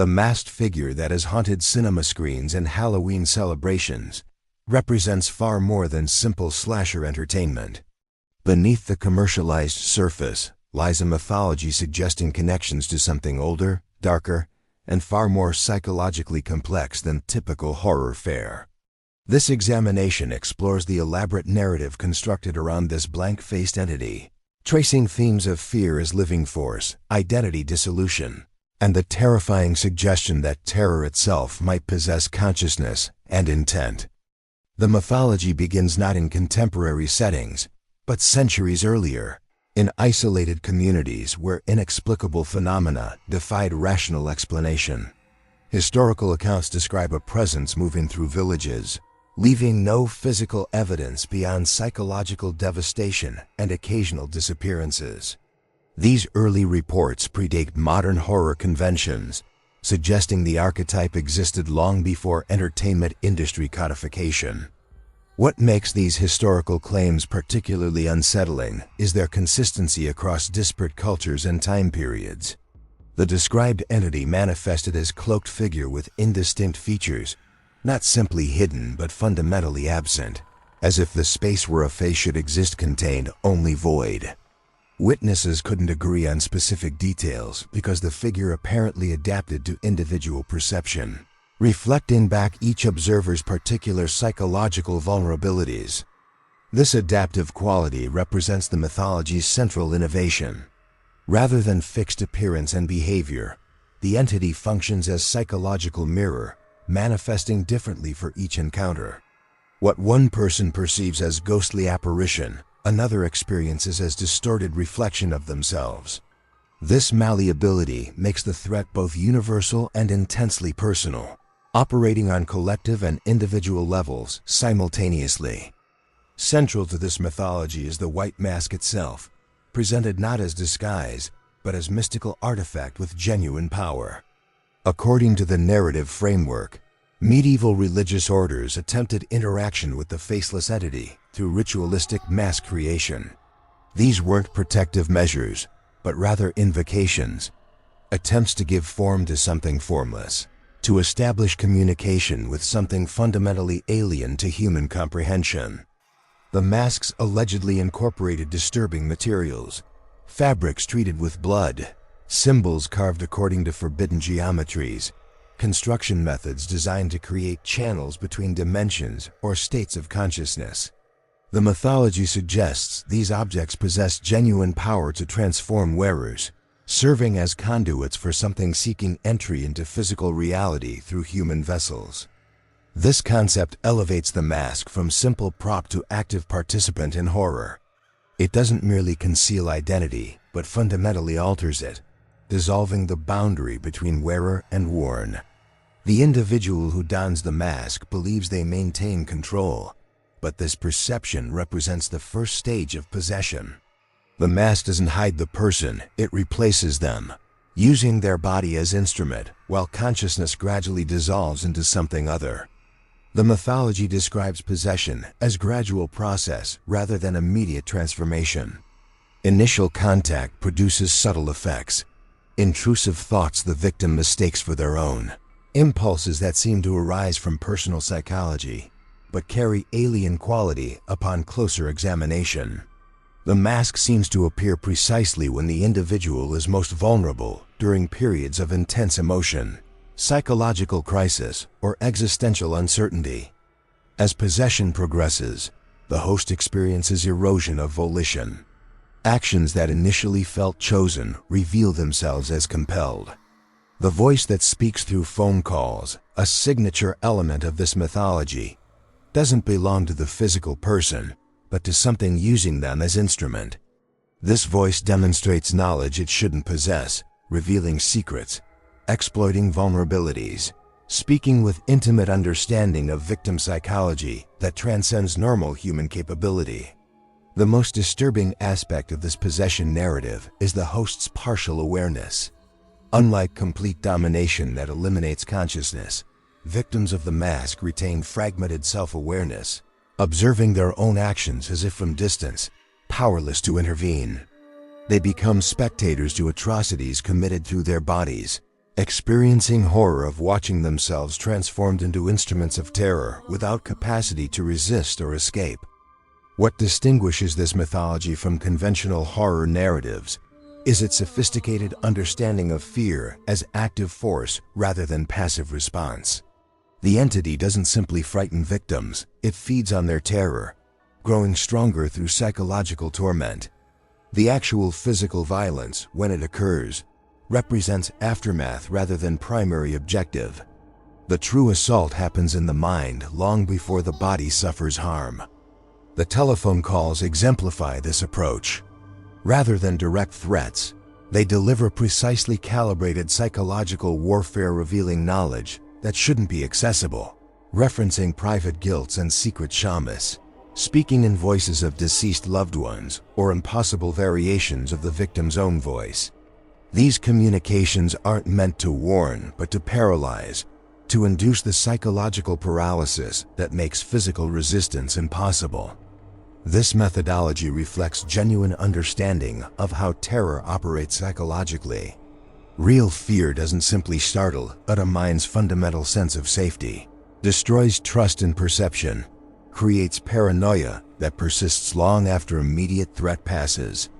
The masked figure that has haunted cinema screens and Halloween celebrations represents far more than simple slasher entertainment. Beneath the commercialized surface lies a mythology suggesting connections to something older, darker, and far more psychologically complex than typical horror fare. This examination explores the elaborate narrative constructed around this blank-faced entity, tracing themes of fear as living force, identity dissolution, and the terrifying suggestion that terror itself might possess consciousness and intent. The mythology begins not in contemporary settings, but centuries earlier, in isolated communities where inexplicable phenomena defied rational explanation. Historical accounts describe a presence moving through villages, leaving no physical evidence beyond psychological devastation and occasional disappearances. These early reports predate modern horror conventions, suggesting the archetype existed long before entertainment industry codification. What makes these historical claims particularly unsettling is their consistency across disparate cultures and time periods. The described entity manifested as cloaked figure with indistinct features, not simply hidden but fundamentally absent, as if the space where a face should exist contained only void. Witnesses couldn't agree on specific details because the figure apparently adapted to individual perception, reflecting back each observer's particular psychological vulnerabilities. This adaptive quality represents the mythology's central innovation. Rather than fixed appearance and behavior, the entity functions as psychological mirror, manifesting differently for each encounter. What one person perceives as ghostly apparition, another experiences as distorted reflection of themselves. This malleability makes the threat both universal and intensely personal, operating on collective and individual levels simultaneously. Central to this mythology is the white mask itself, presented not as disguise, but as mystical artifact with genuine power. According to the narrative framework, medieval religious orders attempted interaction with the faceless entity through ritualistic mask creation. These weren't protective measures, but rather invocations, attempts to give form to something formless, to establish communication with something fundamentally alien to human comprehension. The masks allegedly incorporated disturbing materials, fabrics treated with blood, symbols carved according to forbidden geometries, construction methods designed to create channels between dimensions or states of consciousness. The mythology suggests these objects possess genuine power to transform wearers, serving as conduits for something seeking entry into physical reality through human vessels. This concept elevates the mask from simple prop to active participant in horror. It doesn't merely conceal identity, but fundamentally alters it, dissolving the boundary between wearer and worn. The individual who dons the mask believes they maintain control, but this perception represents the first stage of possession. The mask doesn't hide the person, it replaces them, using their body as instrument while consciousness gradually dissolves into something other. The mythology describes possession as gradual process rather than immediate transformation. Initial contact produces subtle effects, intrusive thoughts the victim mistakes for their own, impulses that seem to arise from personal psychology, but carry alien quality upon closer examination. The mask seems to appear precisely when the individual is most vulnerable during periods of intense emotion, psychological crisis, or existential uncertainty. As possession progresses, the host experiences erosion of volition. Actions that initially felt chosen reveal themselves as compelled. The voice that speaks through phone calls, a signature element of this mythology, doesn't belong to the physical person, but to something using them as instrument. This voice demonstrates knowledge it shouldn't possess, revealing secrets, exploiting vulnerabilities, speaking with intimate understanding of victim psychology that transcends normal human capability. The most disturbing aspect of this possession narrative is the host's partial awareness. Unlike complete domination that eliminates consciousness, victims of the mask retain fragmented self-awareness, observing their own actions as if from distance, powerless to intervene. They become spectators to atrocities committed through their bodies, experiencing horror of watching themselves transformed into instruments of terror without capacity to resist or escape. What distinguishes this mythology from conventional horror narratives is its sophisticated understanding of fear as active force rather than passive response. The entity doesn't simply frighten victims, it feeds on their terror, growing stronger through psychological torment. The actual physical violence, when it occurs, represents aftermath rather than primary objective. The true assault happens in the mind long before the body suffers harm. The telephone calls exemplify this approach. Rather than direct threats, they deliver precisely calibrated psychological warfare revealing knowledge that shouldn't be accessible, referencing private guilts and secret shamas, speaking in voices of deceased loved ones or impossible variations of the victim's own voice. These communications aren't meant to warn, but to paralyze, to induce the psychological paralysis that makes physical resistance impossible. This methodology reflects genuine understanding of how terror operates psychologically. Real fear doesn't simply startle at a mind's fundamental sense of safety, destroys trust in perception, creates paranoia that persists long after immediate threat passes.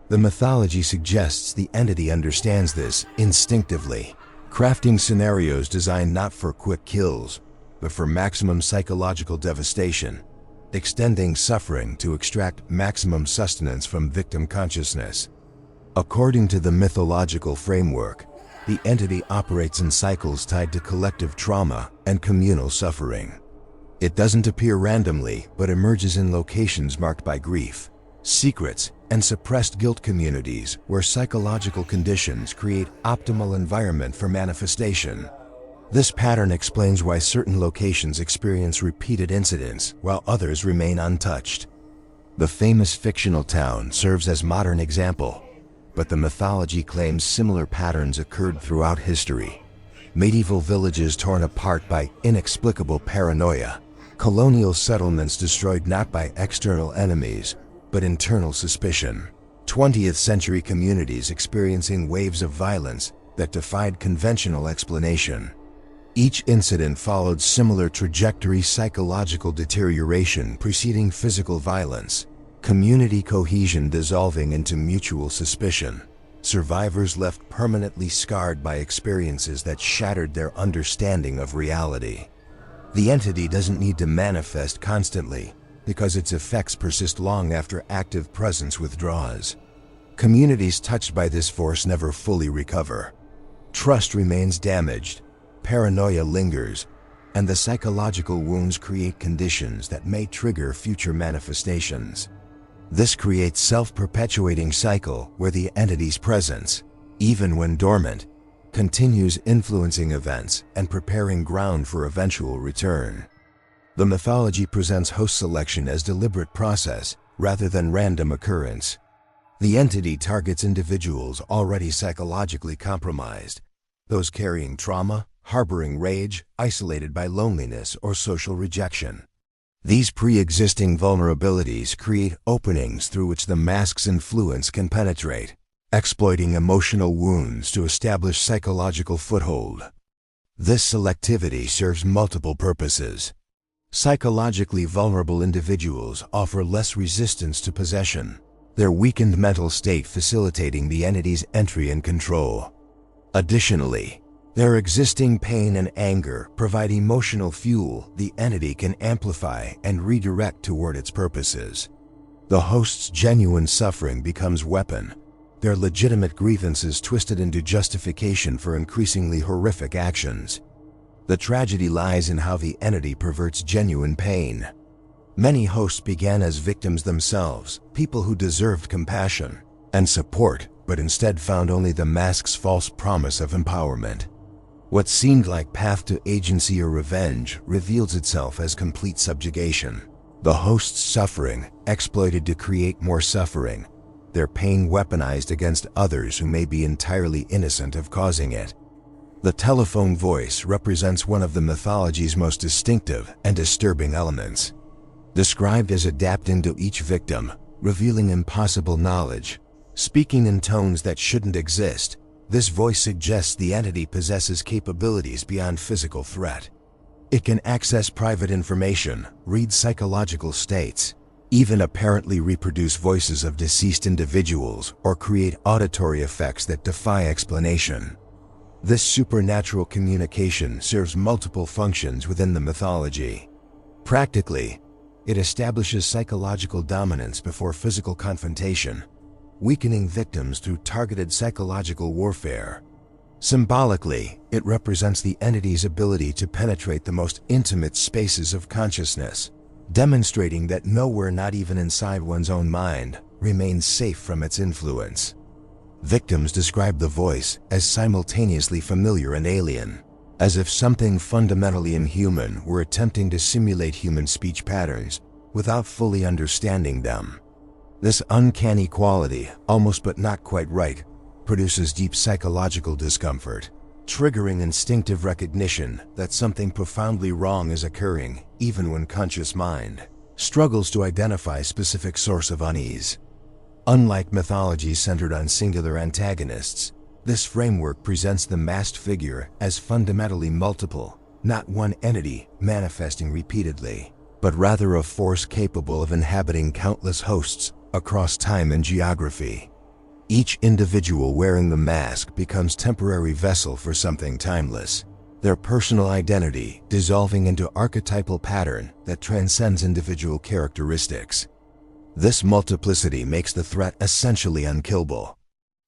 The mythology suggests the entity understands this instinctively, crafting scenarios designed not for quick kills, but for maximum psychological devastation, extending suffering to extract maximum sustenance from victim consciousness. According to the mythological framework, the entity operates in cycles tied to collective trauma and communal suffering. It doesn't appear randomly, but emerges in locations marked by grief, secrets, and suppressed guilt communities where psychological conditions create optimal environment for manifestation. This pattern explains why certain locations experience repeated incidents while others remain untouched. The famous fictional town serves as modern example, but the mythology claims similar patterns occurred throughout history. Medieval villages torn apart by inexplicable paranoia, colonial settlements destroyed not by external enemies, but internal suspicion, 20th century communities experiencing waves of violence that defied conventional explanation. Each incident followed similar trajectory: psychological deterioration preceding physical violence, community cohesion dissolving into mutual suspicion, survivors left permanently scarred by experiences that shattered their understanding of reality. The entity doesn't need to manifest constantly, because its effects persist long after active presence withdraws. Communities touched by this force never fully recover. Trust remains damaged, paranoia lingers, and the psychological wounds create conditions that may trigger future manifestations. This creates a self-perpetuating cycle where the entity's presence, even when dormant, continues influencing events and preparing ground for eventual return. The mythology presents host selection as deliberate process rather than random occurrence. The entity targets individuals already psychologically compromised, those carrying trauma, harboring rage, isolated by loneliness or social rejection. These pre-existing vulnerabilities create openings through which the mask's influence can penetrate, exploiting emotional wounds to establish psychological foothold. This selectivity serves multiple purposes. Psychologically vulnerable individuals offer less resistance to possession, their weakened mental state facilitating the entity's entry and control. Additionally, their existing pain and anger provide emotional fuel the entity can amplify and redirect toward its purposes. The host's genuine suffering becomes weapon, their legitimate grievances twisted into justification for increasingly horrific actions. The tragedy lies in how the entity perverts genuine pain. Many hosts began as victims themselves, people who deserved compassion and support, but instead found only the mask's false promise of empowerment. What seemed like path to agency or revenge reveals itself as complete subjugation. The host's suffering exploited to create more suffering, their pain weaponized against others who may be entirely innocent of causing it. The telephone voice represents one of the mythology's most distinctive and disturbing elements. Described as adapting to each victim, revealing impossible knowledge, speaking in tones that shouldn't exist, This voice suggests the entity possesses capabilities beyond physical threat. It can access private information, read psychological states, even apparently reproduce voices of deceased individuals or create auditory effects that defy explanation. This supernatural communication serves multiple functions within the mythology. Practically, it establishes psychological dominance before physical confrontation, weakening victims through targeted psychological warfare. Symbolically, it represents the entity's ability to penetrate the most intimate spaces of consciousness, demonstrating that nowhere, not even inside one's own mind, remains safe from its influence. Victims describe the voice as simultaneously familiar and alien, as if something fundamentally inhuman were attempting to simulate human speech patterns without fully understanding them. This uncanny quality, almost but not quite right, produces deep psychological discomfort, triggering instinctive recognition that something profoundly wrong is occurring, even when conscious mind struggles to identify specific source of unease. Unlike mythologies centered on singular antagonists, this framework presents the masked figure as fundamentally multiple, not one entity manifesting repeatedly, but rather a force capable of inhabiting countless hosts across time and geography. Each individual wearing the mask becomes temporary vessel for something timeless, their personal identity dissolving into archetypal pattern that transcends individual characteristics. This multiplicity makes the threat essentially unkillable.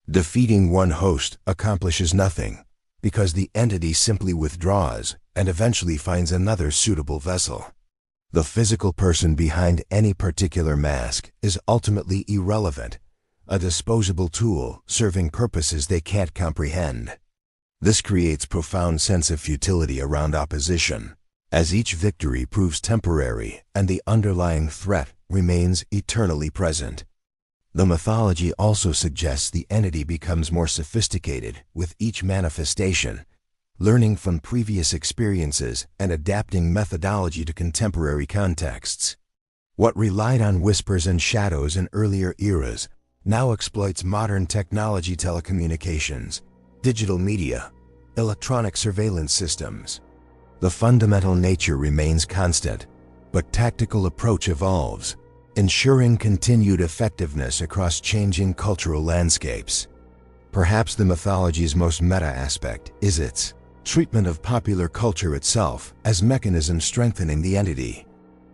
Defeating one host accomplishes nothing, because the entity simply withdraws and eventually finds another suitable vessel. The physical person behind any particular mask is ultimately irrelevant, a disposable tool serving purposes they can't comprehend. This creates profound sense of futility around opposition, as each victory proves temporary and the underlying threat remains eternally present. The mythology also suggests the entity becomes more sophisticated with each manifestation, learning from previous experiences and adapting methodology to contemporary contexts. What relied on whispers and shadows in earlier eras now exploits modern technology, telecommunications, digital media, electronic surveillance systems. The fundamental nature remains constant, but tactical approach evolves, ensuring continued effectiveness across changing cultural landscapes. Perhaps the mythology's most meta aspect is its treatment of popular culture itself as mechanism strengthening the entity.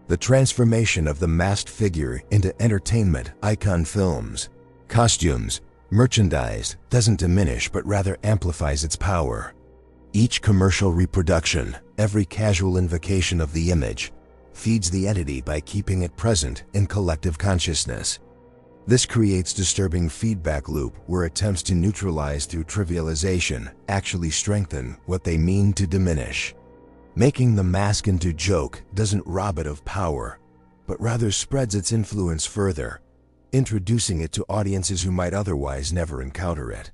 The transformation of the masked figure into entertainment icon, films, costumes, merchandise doesn't diminish but rather amplifies its power. Each commercial reproduction, every casual invocation of the image, feeds the entity by keeping it present in collective consciousness. This creates disturbing feedback loop where attempts to neutralize through trivialization actually strengthen what they mean to diminish. Making the mask into joke doesn't rob it of power, but rather spreads its influence further, introducing it to audiences who might otherwise never encounter it.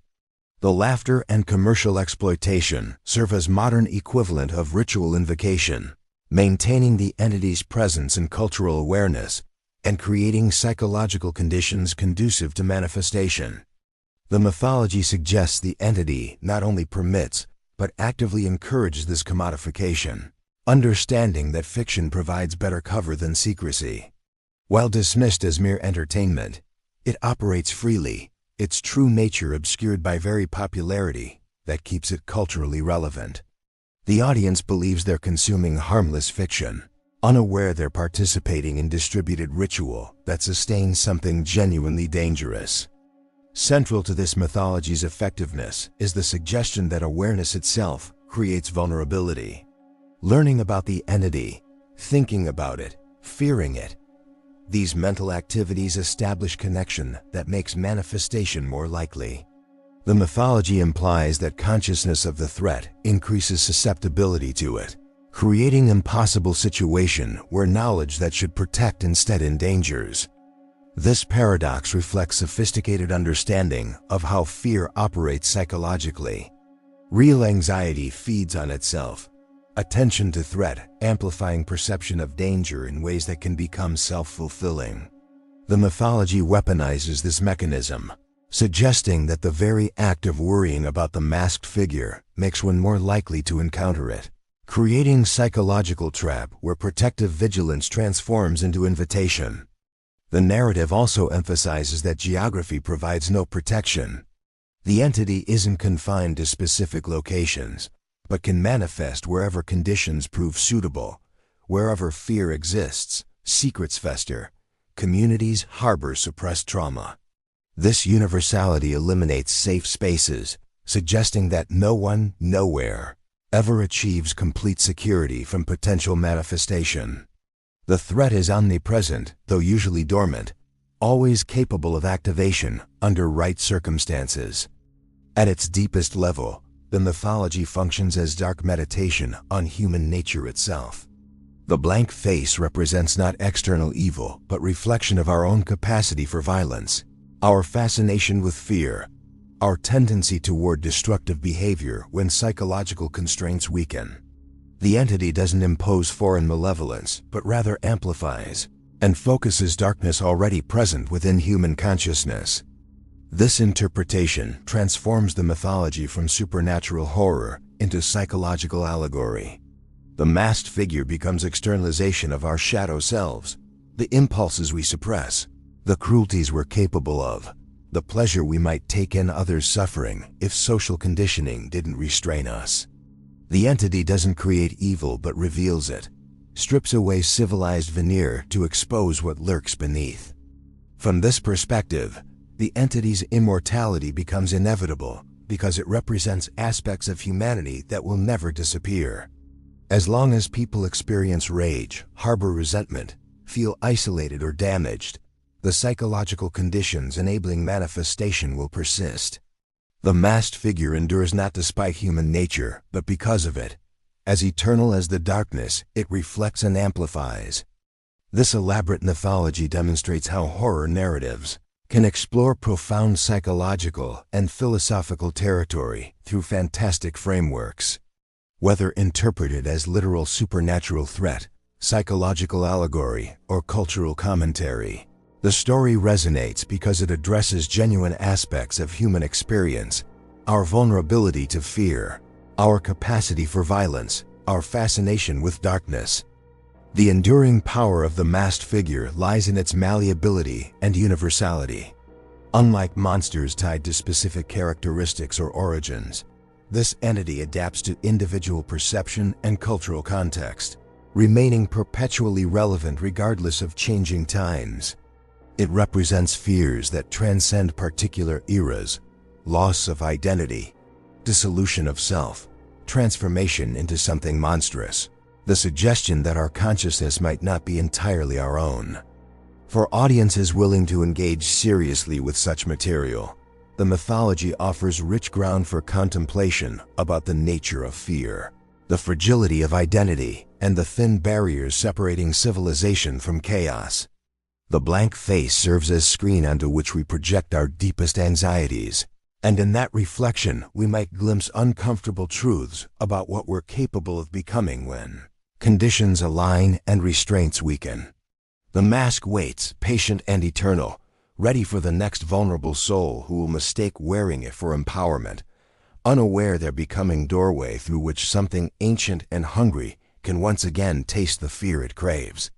The laughter and commercial exploitation serve as modern equivalent of ritual invocation, maintaining the entity's presence and cultural awareness, and creating psychological conditions conducive to manifestation. The mythology suggests the entity not only permits, but actively encourages this commodification, understanding that fiction provides better cover than secrecy. While dismissed as mere entertainment, it operates freely, its true nature obscured by very popularity that keeps it culturally relevant. The audience believes they're consuming harmless fiction, unaware they're participating in distributed ritual that sustains something genuinely dangerous. Central to this mythology's effectiveness is the suggestion that awareness itself creates vulnerability. Learning about the entity, thinking about it, fearing it, these mental activities establish connection that makes manifestation more likely. The mythology implies that consciousness of the threat increases susceptibility to it, creating impossible situation where knowledge that should protect instead endangers. This paradox reflects sophisticated understanding of how fear operates psychologically. Real anxiety feeds on itself, attention to threat amplifying perception of danger in ways that can become self-fulfilling. The mythology weaponizes this mechanism, suggesting that the very act of worrying about the masked figure makes one more likely to encounter it, creating psychological trap where protective vigilance transforms into invitation. The narrative also emphasizes that geography provides no protection. The entity isn't confined to specific locations, but can manifest wherever conditions prove suitable. Wherever fear exists, secrets fester, communities harbor suppressed trauma. This universality eliminates safe spaces, suggesting that no one, nowhere, ever achieves complete security from potential manifestation. The threat is omnipresent, though usually dormant, always capable of activation under right circumstances. At its deepest level, the mythology functions as dark meditation on human nature itself. The blank face represents not external evil, but reflection of our own capacity for violence, our fascination with fear, our tendency toward destructive behavior when psychological constraints weaken. The entity doesn't impose foreign malevolence, but rather amplifies and focuses darkness already present within human consciousness. This interpretation transforms the mythology from supernatural horror into psychological allegory. The masked figure becomes externalization of our shadow selves, the impulses we suppress, the cruelties we're capable of, the pleasure we might take in others' suffering if social conditioning didn't restrain us. The entity doesn't create evil but reveals it, strips away civilized veneer to expose what lurks beneath. From this perspective, the entity's immortality becomes inevitable because it represents aspects of humanity that will never disappear. As long as people experience rage, harbor resentment, feel isolated or damaged, the psychological conditions enabling manifestation will persist. The masked figure endures not despite human nature, but because of it. As eternal as the darkness, it reflects and amplifies. This elaborate mythology demonstrates how horror narratives can explore profound psychological and philosophical territory through fantastic frameworks. Whether interpreted as literal supernatural threat, psychological allegory, or cultural commentary, the story resonates because it addresses genuine aspects of human experience, our vulnerability to fear, our capacity for violence, our fascination with darkness. The enduring power of the masked figure lies in its malleability and universality. Unlike monsters tied to specific characteristics or origins, this entity adapts to individual perception and cultural context, remaining perpetually relevant regardless of changing times. It represents fears that transcend particular eras, loss of identity, dissolution of self, transformation into something monstrous, the suggestion that our consciousness might not be entirely our own. For audiences willing to engage seriously with such material, the mythology offers rich ground for contemplation about the nature of fear, the fragility of identity, and the thin barriers separating civilization from chaos. The blank face serves as screen onto which we project our deepest anxieties, and in that reflection we might glimpse uncomfortable truths about what we're capable of becoming when conditions align and restraints weaken. The mask waits, patient and eternal, ready for the next vulnerable soul who will mistake wearing it for empowerment, unaware they're becoming doorway through which something ancient and hungry can once again taste the fear it craves.